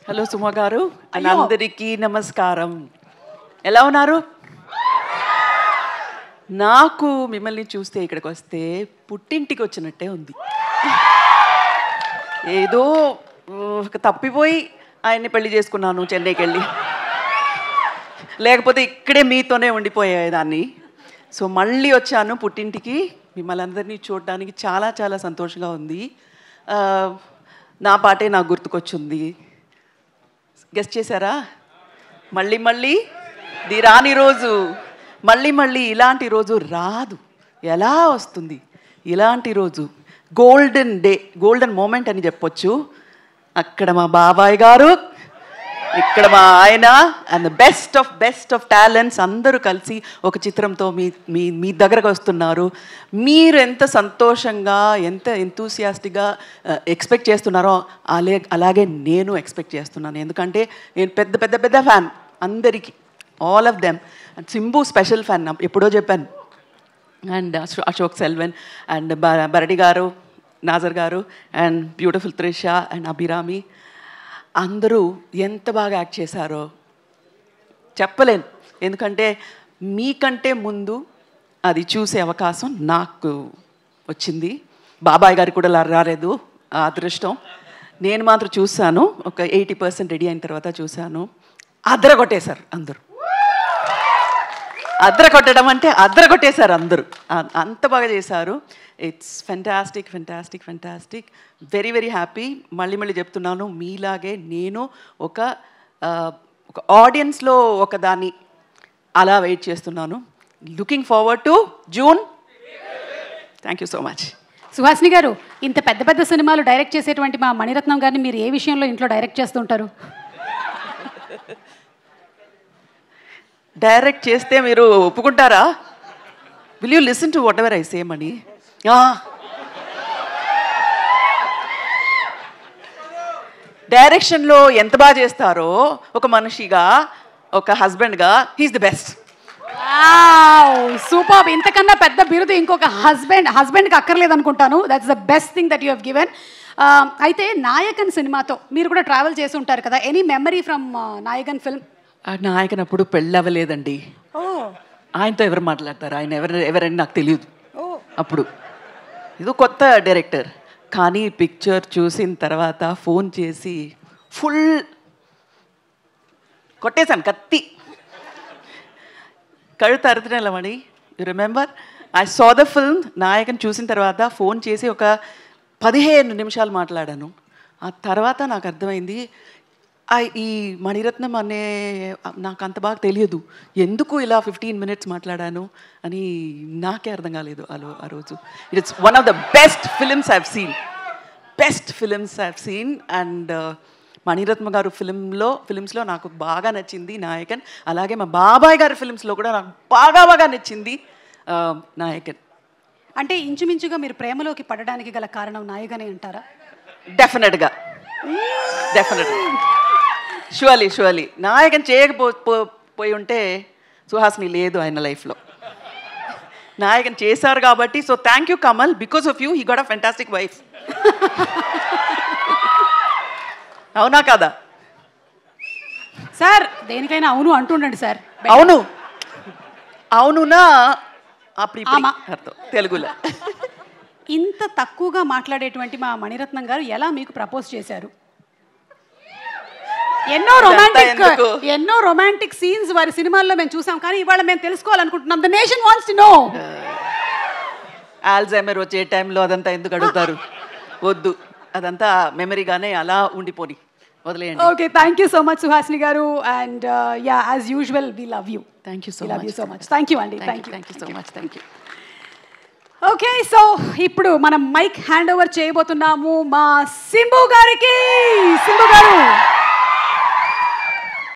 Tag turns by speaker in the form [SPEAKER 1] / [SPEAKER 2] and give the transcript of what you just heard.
[SPEAKER 1] Hello Suma గారు, అందరికీ నమస్కారం. ఎలా ఉన్నారు? నాకు మిమ్మల్ని చూస్తే ఇక్కడికి వస్తే పుట్టింటికి వచ్చినట్టే ఉంది. ఏదో తప్పిపోయి ఆయన్ని పెళ్లి చేసుకున్నాను చెన్నైకి వెళ్ళి, లేకపోతే ఇక్కడే మీతోనే ఉండిపోయేదాన్ని. సో మళ్ళీ వచ్చాను పుట్టింటికి, మిమ్మల్ని అందరినీ చూడడానికి చాలా చాలా సంతోషంగా ఉంది. నా పాటే నాకు గుర్తుకొచ్చింది. గెస్ట్ చేశారా? మళ్ళీ మళ్ళీ ది రాని రోజు, మళ్ళీ మళ్ళీ ఇలాంటి రోజు రాదు. ఎలా వస్తుంది ఇలాంటి రోజు? గోల్డెన్ డే, గోల్డెన్ మూమెంట్ అని చెప్పొచ్చు. అక్కడ మా బాబాయ్ గారు, ఇక్కడ మా ఆయన, and the best of talents అందరూ కలిసి ఒక చిత్రంతో మీ దగ్గరకు వస్తున్నారు. మీరు ఎంత సంతోషంగా, ఎంత ఎంతూసియాస్టిక్గా ఎక్స్పెక్ట్ చేస్తున్నారో అలాగే నేను ఎక్స్పెక్ట్ చేస్తున్నాను. ఎందుకంటే నేను పెద్ద ఫ్యాన్ అందరికీ, all of them. And Simbu special fan, ఎప్పుడో చెప్పాను. అండ్ అశోక్ సెల్వన్ అండ్ బరడి గారు, నాజర్ గారు, and beautiful Trisha and Abhirami, అందరూ ఎంత బాగా యాక్ట్ చేశారో చెప్పలేను. ఎందుకంటే మీకంటే ముందు అది చూసే అవకాశం నాకు వచ్చింది. బాబాయ్ గారికి కూడా రాలేదు ఆ అదృష్టం. నేను మాత్రం చూశాను, ఒక 80% రెడీ అయిన తర్వాత చూశాను. అదరగొట్టేశారు అందరూ. అదరగొట్టడం అంటే అదరగొట్టేశారు అందరూ, అంత బాగా చేశారు. It's fantastic. Very happy. మళ్ళీ చెప్తున్నాను, మీలాగే నేను ఒక ఆడియన్స్లో ఒక దాన్ని అలా వెయిట్ చేస్తున్నాను. Looking forward to June. Thank you so much.
[SPEAKER 2] Suhasini గారు, ఇంత పెద్ద సినిమాలు డైరెక్ట్ చేసేటువంటి మా మణిరత్నం గారిని మీరు ఏ విషయంలో ఇంట్లో డైరెక్ట్ చేస్తుంటారు?
[SPEAKER 1] డైరెక్ట్ చేస్తే మీరు ఒప్పుకుంటారా? Will you listen to whatever I say Mani? డైరెక్షన్లో ఎంత బాగా చేస్తారో ఒక మనిషిగా, ఒక హస్బెండ్గా, హీఈస్ ది బెస్ట్.
[SPEAKER 2] సూపర్. ఇంతకన్నా పెద్ద బిరుదు ఇంకొక హస్బెండ్కి అక్కర్లేదు అనుకుంటాను. That's the best thing that you have given. అయితే నాయకన్ సినిమాతో మీరు కూడా ట్రావెల్ చేసి ఉంటారు కదా, any memory from Nayakan film?
[SPEAKER 1] Nayakan అప్పుడు పెళ్ళవలేదండి. ఆయనతో ఎవరు మాట్లాడతారు? ఆయన ఎవరని నాకు తెలియదు అప్పుడు. ఇది కొత్త డైరెక్టర్. కానీ పిక్చర్ చూసిన తర్వాత ఫోన్ చేసి ఫుల్ కొట్టేశాను, కత్తి కழுత అరుతున్నమని. You remember? I saw the film. Nayakan చూసిన తర్వాత ఫోన్ చేసి ఒక 15 నిమిషాలు మాట్లాడాను. ఆ తర్వాత నాకు అర్థమైంది, ఈ మణిరత్నం అనే నాకు అంత బాగా తెలియదు, ఎందుకు ఇలా 15 minutes మాట్లాడాను అని నాకే అర్థం కాలేదు ఆ రోజు. It's one of the best films I've seen. And Maniratnam garu ఫిలిమ్స్లో నాకు బాగా నచ్చింది నాయకన్. అలాగే మా బాబాయ్ గారి ఫిలిమ్స్లో కూడా నాకు బాగా నచ్చింది నాయకన్.
[SPEAKER 2] అంటే ఇంచుమించుగా మీరు ప్రేమలోకి పడడానికి గల కారణం నాయకనే అంటారా?
[SPEAKER 1] డెఫినెట్గా. షూర్లీ నాయకన్ చేయకపోయి ఉంటే సుహాసిని లేదు ఆయన లైఫ్లో. నాయకన్ చేశారు కాబట్టి. So thank you Kamal, because of you he got a fantastic wife. అవునా కదా
[SPEAKER 2] సార్? దేనికైనా అవును అంటుండండి సార్.
[SPEAKER 1] అవునునా అప్పుడు తెలుగులో.
[SPEAKER 2] ఇంత తక్కువగా మాట్లాడేటువంటి మా మణిరత్నం గారు ఎలా మీకు ప్రపోజ్ చేశారు? ఎన్నో రొమాంటిక్ సీన్స్ వారి సినిమాల్లో మేము చూసాం, కానీ ఇవాళ మేము తెలుసుకోవాలనుకుంటున్నాం. The nation wants to know.
[SPEAKER 1] Alzheimer వచ్చే టైంలో అదంతా ఎందుకు అడుగుతారు? వద్దు, అదంతా మెమరీగానే అలా ఉండిపోని వదిలేయండి.
[SPEAKER 2] Okay, thank you so much Suhasini garu. And ya, as usual we love you.
[SPEAKER 1] Thank you so much.
[SPEAKER 2] Thank you అండి.
[SPEAKER 1] Thank you so much. Thank you.
[SPEAKER 2] Okay, so ఇప్పుడు మనం మైక్ హ్యాండ్ ఓవర్ చేయబోతున్నాము మా సింబు గారికి. సింబు గారు.